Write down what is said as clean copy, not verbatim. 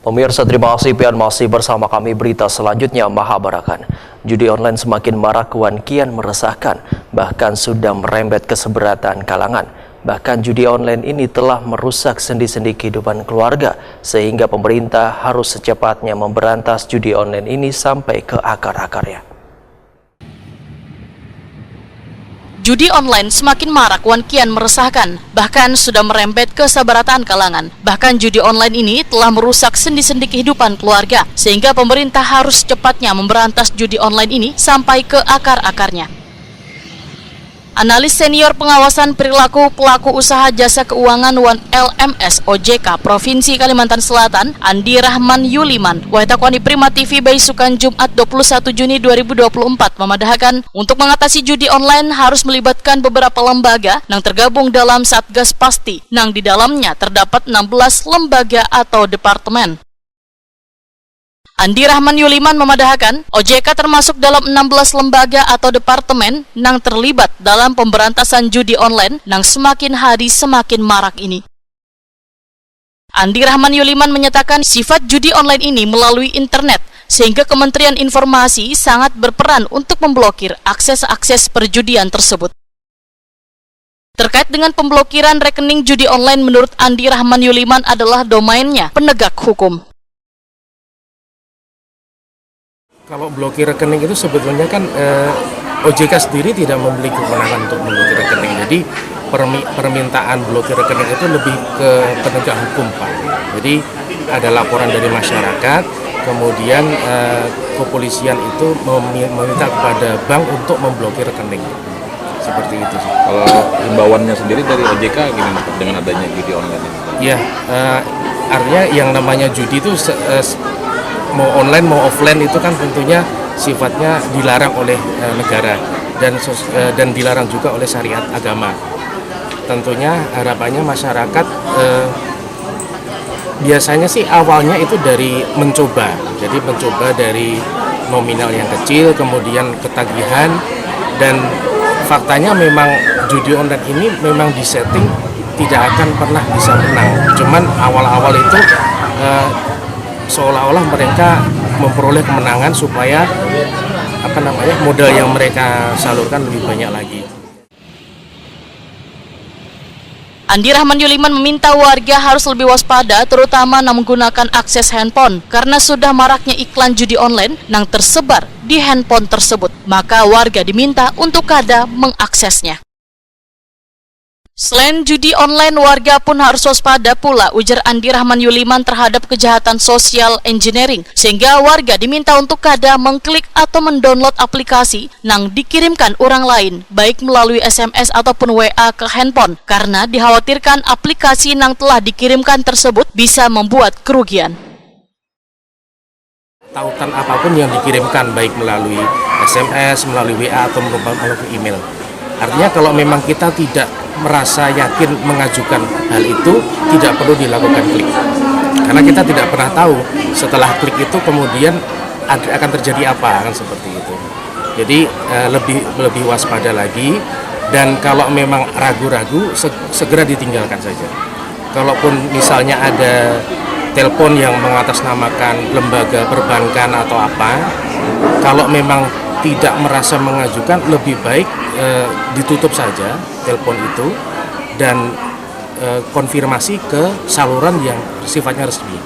Pemirsa, terima kasih pian masih bersama kami. Berita selanjutnya Mahabarakan. Judi online semakin marak kian meresahkan, bahkan sudah merembet ke seberatan kalangan. Bahkan judi online ini telah merusak sendi-sendi kehidupan keluarga, sehingga pemerintah harus secepatnya memberantas judi online ini sampai ke akar-akarnya. Judi online semakin marak kian meresahkan, bahkan sudah merembet ke seberatan kalangan. Bahkan judi online ini telah merusak sendi-sendi kehidupan keluarga, sehingga pemerintah harus cepatnya memberantas judi online ini sampai ke akar-akarnya. Analis senior pengawasan perilaku pelaku usaha jasa keuangan LMS OJK Provinsi Kalimantan Selatan, Andi Rahman Yuliman, Wahitakwani Prima TV Baisukan Jumat 21 Juni 2024 memadahkan untuk mengatasi judi online harus melibatkan beberapa lembaga yang tergabung dalam Satgas Pasti, yang di dalamnya terdapat 16 lembaga atau departemen. Andi Rahman Yuliman memadahkan, OJK termasuk dalam 16 lembaga atau departemen yang terlibat dalam pemberantasan judi online yang semakin hari semakin marak ini. Andi Rahman Yuliman menyatakan sifat judi online ini melalui internet, sehingga Kementerian Informasi sangat berperan untuk memblokir akses-akses perjudian tersebut. Terkait dengan pemblokiran rekening judi online, menurut Andi Rahman Yuliman adalah domainnya penegak hukum. Kalau blokir rekening itu sebetulnya kan OJK sendiri tidak memiliki kewenangan untuk memblokir rekening. Jadi permintaan blokir rekening itu lebih ke penegak hukum, Pak. Jadi ada laporan dari masyarakat, kemudian kepolisian itu meminta kepada bank untuk memblokir rekening. Seperti itu sih. Kalau himbauannya sendiri dari OJK gimana dengan adanya judi online ini? Ya, artinya yang namanya judi itu mau online mau offline itu kan tentunya sifatnya dilarang oleh negara dan dilarang juga oleh syariat agama. Tentunya harapannya masyarakat biasanya sih awalnya itu dari mencoba. Jadi mencoba dari nominal yang kecil, kemudian ketagihan, dan faktanya memang judi online ini memang disetting tidak akan pernah bisa menang. Cuman awal-awal itu seolah-olah mereka memperoleh kemenangan supaya modal yang mereka salurkan lebih banyak lagi. Andi Rahman Yuliman meminta warga harus lebih waspada, terutama menggunakan akses handphone, karena sudah maraknya iklan judi online yang tersebar di handphone tersebut. Maka warga diminta untuk kada mengaksesnya. Selain judi online, warga pun harus waspada pula, ujar Andi Rahman Yuliman, terhadap kejahatan social engineering, sehingga warga diminta untuk kada mengklik atau mendownload aplikasi yang dikirimkan orang lain, baik melalui SMS ataupun WA ke handphone, karena dikhawatirkan aplikasi yang telah dikirimkan tersebut bisa membuat kerugian. Tautan apapun yang dikirimkan, baik melalui SMS, melalui WA, atau melalui email. Artinya kalau memang kita tidak merasa yakin mengajukan hal itu, tidak perlu dilakukan klik. Karena kita tidak pernah tahu setelah klik itu kemudian akan terjadi apa, kan seperti itu. Jadi lebih waspada lagi, dan kalau memang ragu-ragu segera ditinggalkan saja. Kalaupun misalnya ada telepon yang mengatasnamakan lembaga perbankan atau apa, kalau memang tidak merasa mengajukan, lebih baik ditutup saja telepon itu dan konfirmasi ke saluran yang sifatnya resmi.